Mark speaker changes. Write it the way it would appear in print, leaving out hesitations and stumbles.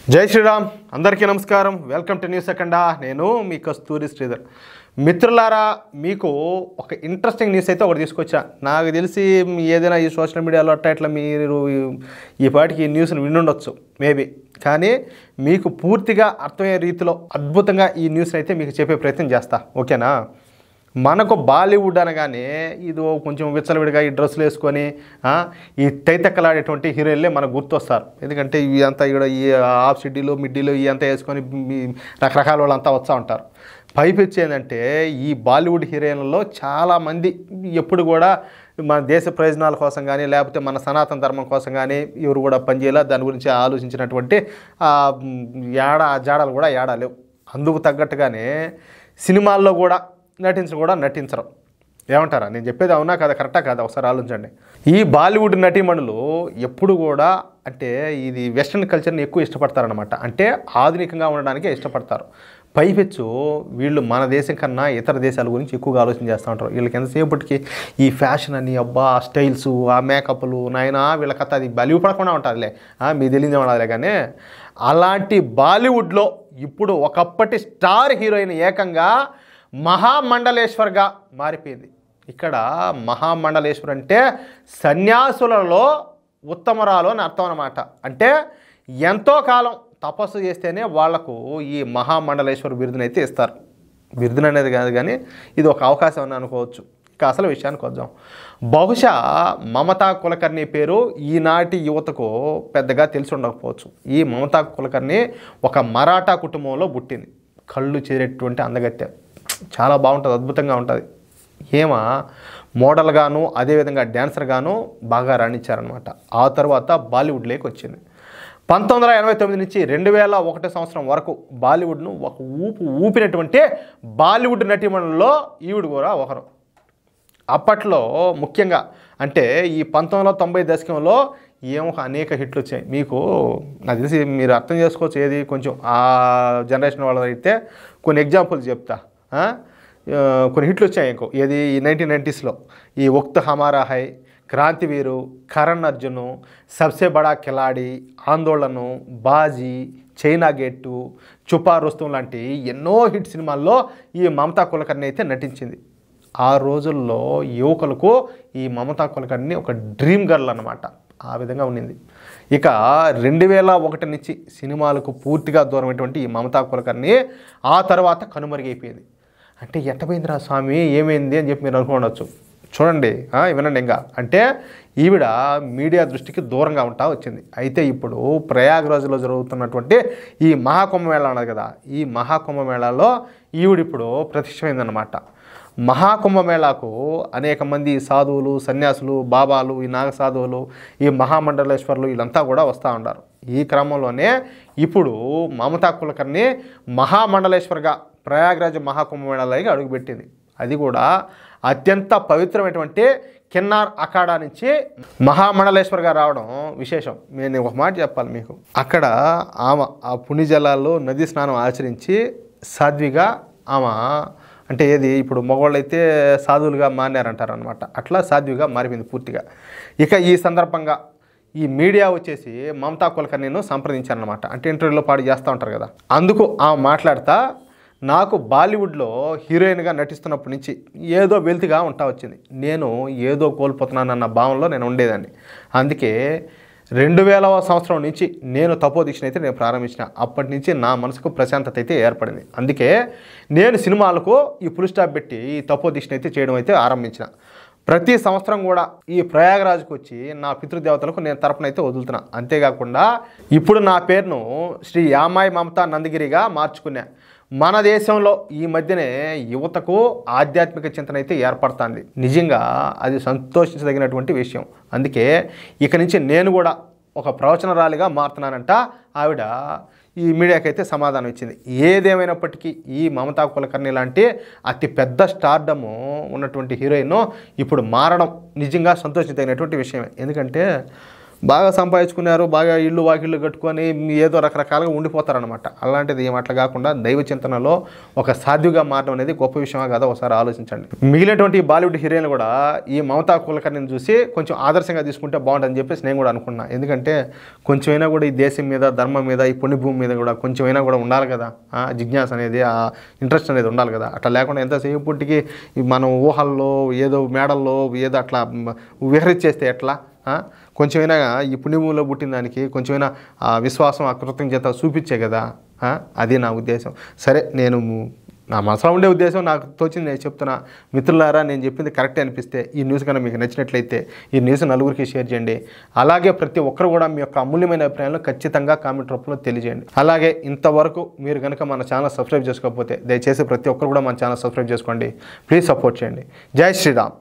Speaker 1: జై శ్రీరామ్ అందరికీ నమస్కారం వెల్కమ్ టు న్యూస్ సెకండా నేను మీ కస్తూరి శ్రీధర్ మిత్రులారా మీకు ఒక ఇంట్రెస్టింగ్ న్యూస్ అయితే ఒకటి తీసుకొచ్చా నాకు తెలిసి ఏదైనా ఈ సోషల్ మీడియాలో ఇట్లా మీరు ఈ పాటికి ఈ న్యూస్ని వినుండొచ్చు మేబీ కానీ మీకు పూర్తిగా అర్థమయ్యే రీతిలో అద్భుతంగా ఈ న్యూస్ని అయితే మీకు చెప్పే ప్రయత్నం చేస్తా ఓకేనా మనకు బాలీవుడ్ అనగానే ఇది కొంచెం విచ్చలవిడిగా ఈ డ్రెస్సులు వేసుకొని ఈ తైతక్కలాడేటువంటి హీరోయిన్లే మనకు గుర్తొస్తారు ఎందుకంటే ఇవి అంతా ఇక్కడ ఈ హాఫ్ సిడ్డీలు మిడ్డీలు ఇవి అంతా వేసుకొని రకరకాల వాళ్ళంతా వస్తూ ఉంటారు పైపెచ్చి ఏంటంటే ఈ బాలీవుడ్ హీరోయిన్లలో చాలామంది ఎప్పుడు కూడా మన దేశ ప్రయోజనాల కోసం కానీ లేకపోతే మన సనాతన ధర్మం కోసం కానీ ఎవరు కూడా పనిచేయాల దాని గురించి ఆలోచించినటువంటి జాడాలు కూడా ఏడాలేవు అందుకు తగ్గట్టుగానే సినిమాల్లో కూడా నటించరు ఏమంటారా నేను చెప్పేది అవునా కదా కరెక్టా కాదా ఒకసారి ఆలోచించండి ఈ బాలీవుడ్ నటీమణులు ఎప్పుడు కూడా అంటే ఇది వెస్ట్రన్ కల్చర్ని ఎక్కువ ఇష్టపడతారనమాట అంటే ఆధునికంగా ఉండడానికే ఇష్టపడతారు పైపెచ్చు వీళ్ళు మన దేశం కన్నా ఇతర దేశాల గురించి ఎక్కువగా ఆలోచన చేస్తూ ఉంటారు వీళ్ళకి ఎంతసేపటికి ఈ ఫ్యాషన్ అని అబ్బా స్టైల్స్ ఆ మేకప్లు నాయనా వీళ్ళ కథ అది బలివు పడకుండా ఉంటుందిలే మీకు తెలియదే ఉండాలి కానీ అలాంటి బాలీవుడ్లో ఇప్పుడు ఒకప్పటి స్టార్ హీరోయిన్ ఏకంగా మహామండలేశ్వర్గా మారిపోయింది ఇక్కడ మహామండలేశ్వర్ అంటే సన్యాసులలో ఉత్తమరాలు అని అర్థం అన్నమాట అంటే ఎంతో కాలం తపస్సు చేస్తేనే వాళ్లకు ఈ మహామండలేశ్వర్ బిరుదునైతే ఇస్తారు బిరుదును అనేది కాదు కానీ ఇది ఒక అవకాశం అని అనుకోవచ్చు ఇక అసలు విషయానికి వద్దాం బహుశా మమతా కులకర్ణి పేరు ఈనాటి యువతకు పెద్దగా తెలిసి ఉండకపోవచ్చు ఈ మమతా కులకర్ణి ఒక మరాఠా కుటుంబంలో పుట్టింది కళ్ళు చేరేటువంటి అందగత్తె చాలా బాగుంటుంది అద్భుతంగా ఉంటుంది ఏమా మోడల్గాను అదేవిధంగా డ్యాన్సర్గాను బాగా రాణించారనమాట ఆ తర్వాత బాలీవుడ్లోకి వచ్చింది 1989 నుంచి 2001 సంవత్సరం వరకు బాలీవుడ్ను ఒక ఊపినటువంటి బాలీవుడ్ నటీమణుల్లో ఈవిడ కూడా ఒకరు అప్పట్లో ముఖ్యంగా అంటే ఈ 1990 దశకంలో ఏమో అనేక హిట్లు వచ్చాయి మీకు నాకు తెలిసి మీరు అర్థం చేసుకోవచ్చు ఏది కొంచెం ఆ జనరేషన్ వాళ్ళైతే కొన్ని ఎగ్జాంపుల్స్ చెప్తా కొన్ని హిట్లు వచ్చాయి ఇంకో ఏది ఈ 1990స్లో ఈ వక్త్ హమారా హై క్రాంతివీరు కరణ్ అర్జును సబ్సే బడా కిలాడి ఆందోళను బాజీ చైనా గేటు చుపా రుస్తుం లాంటి ఎన్నో హిట్ సినిమాల్లో ఈ మమతా కులకర్ణి అయితే నటించింది ఆ రోజుల్లో యువకులకు ఈ మమతా కులకర్ణి ఒక డ్రీమ్ గర్ల్ అన్నమాట ఆ విధంగా ఉండింది ఇక 2001 నుంచి సినిమాలకు పూర్తిగా దూరమైనటువంటి ఈ మమతా కులకర్ణి ఆ తర్వాత కనుమరుగైపోయింది అంటే ఎట్టపోయిందిరా స్వామి ఏమైంది అని చెప్పి మీరు అనుకోవచ్చు చూడండి వినండి ఇంకా అంటే ఈవిడ మీడియా దృష్టికి దూరంగా ఉంటా వచ్చింది అయితే ఇప్పుడు ప్రయాగ్రాజ్లో జరుగుతున్నటువంటి ఈ మహాకుంభమేళా అన్నది కదా ఈ మహాకుంభమేళాలో ఈవిడ ఇప్పుడు ప్రత్యక్షమైందన్నమాట మహాకుంభమేళాకు అనేక మంది సాధువులు సన్యాసులు బాబాలు ఈ నాగ సాధువులు ఈ మహామండలేశ్వర్లు వీళ్ళంతా కూడా వస్తూ ఉంటారు ఈ క్రమంలోనే ఇప్పుడు మమతా కులకర్ణి మహామండలేశ్వర్గా ప్రయాగ్రాజ్ మహాకుంభమేళాలోకి అడుగుపెట్టింది అది కూడా అత్యంత పవిత్రమైనటువంటి కిన్నార్ అఖాడా నుంచి మహామండలేశ్వర్గా రావడం విశేషం నేను ఒక మాట చెప్పాలి మీకు అక్కడ ఆమె ఆ పుణ్యజలాల్లో నదీ స్నానం ఆచరించి సాధ్విగా ఆమె అంటే ఏది ఇప్పుడు మగవాళ్ళు అయితే సాధువులుగా మారారంటారనమాట అట్లా సాధ్విగా మారిపోయింది పూర్తిగా ఇక ఈ సందర్భంగా ఈ మీడియా వచ్చేసి మమతా కులకర్ణిను సంప్రదించారనమాట అంటే ఇంటర్వ్యూలో పాడు చేస్తూ ఉంటారు కదా అందుకు ఆమె మాట్లాడుతూ నాకు బాలీవుడ్లో హీరోయిన్గా నటిస్తున్నప్పటి నుంచి ఏదో వెల్తిగా ఉంటా వచ్చింది నేను ఏదో కోల్పోతున్నానన్న భావనలో నేను ఉండేదాన్ని అందుకే 2000వ సంవత్సరం నుంచి నేను తపోదీక్షను అయితే నేను ప్రారంభించిన అప్పటి నుంచి నా మనసుకు ప్రశాంతత అయితే ఏర్పడింది అందుకే నేను సినిమాలకు ఈ ఫుల్ స్టాప్ పెట్టి ఈ తపోదీక్షను అయితే చేయడం అయితే ఆరంభించిన ప్రతి సంవత్సరం కూడా ఈ ప్రయాగరాజ్కి వచ్చి నా పితృదేవతలకు నేను తరపునైతే వదులుతున్నా అంతేకాకుండా ఇప్పుడు నా పేరును శ్రీ యామాయి మమతా నందగిరిగా మార్చుకున్నా మన దేశంలో ఈ మధ్యనే యువతకు ఆధ్యాత్మిక చింతన అయితే ఏర్పడుతుంది నిజంగా అది సంతోషించదగినటువంటి విషయం అందుకే ఇక నుంచి నేను కూడా ఒక ప్రవచనరాలిగా మారుతున్నానంట ఆవిడ ఈ మీడియాకి అయితే సమాధానం ఇచ్చింది ఏదేమైనప్పటికీ ఈ మమతా కులకర్ణి లాంటి అతి పెద్ద స్టార్డము ఉన్నటువంటి హీరోయిన్ ఇప్పుడు మారడం నిజంగా సంతోషించదగినటువంటి విషయమే ఎందుకంటే బాగా సంపాదించుకున్నారు, బాగా ఇల్లు వాకిళ్ళు కట్టుకొని ఏదో రకరకాలుగా ఉండిపోతారనమాట. అలాంటిది ఏం అట్లా కాకుండా దైవ చింతనలో ఒక సాధ్విగా మారడం అనేది గొప్ప విషయమా కదా ఒకసారి ఆలోచించండి. మిగిలినటువంటి బాలీవుడ్ హీరోయిన్లు కూడా ఈ మమతా కులకర్ణిని చూసి కొంచెం ఆదర్శంగా తీసుకుంటే బాగుంటుందని చెప్పేసి నేను కూడా అనుకున్నా. ఎందుకంటే కొంచెమైనా కూడా ఈ దేశం మీద, ధర్మం మీద, ఈ పుణ్యభూమి మీద కూడా కొంచెమైనా కూడా ఉండాలి కదా, జిజ్ఞాస అనేది, ఆ ఇంట్రెస్ట్ అనేది ఉండాలి కదా. అట్లా లేకుండా ఎంతసేపటికి మనం ఊహల్లో ఏదో మేడల్లో ఏదో అట్లా విహరించేస్తే ఎట్లా? కొంచెమైనా ఈ పుణ్యభూమిలో పుట్టిన దానికి కొంచెమైనా విశ్వాసం, కృతజ్ఞత చూపించే కదా. అది నా ఉద్దేశం. సరే, నేను నా మనసులో ఉండే ఉద్దేశం నాకు తోచింది నేను చెప్తున్నా. మిత్రులారా, నేను చెప్పింది కరెక్టే అనిపిస్తే ఈ న్యూస్ కన్నా మీకు నచ్చినట్లయితే ఈ న్యూస్ నలుగురికి షేర్ చేయండి. అలాగే ప్రతి ఒక్కరు కూడా మీ యొక్క అమూల్యమైన అభిప్రాయాలను ఖచ్చితంగా కామెంట్ రూపంలో తెలియజేయండి. అలాగే ఇంతవరకు మీరు కనుక మన ఛానల్ సబ్స్క్రైబ్ చేసుకోకపోతే దయచేసి ప్రతి ఒక్కరు కూడా మన ఛానల్ సబ్స్క్రైబ్ చేసుకోండి. ప్లీజ్ సపోర్ట్ చేయండి. జై శ్రీరామ్.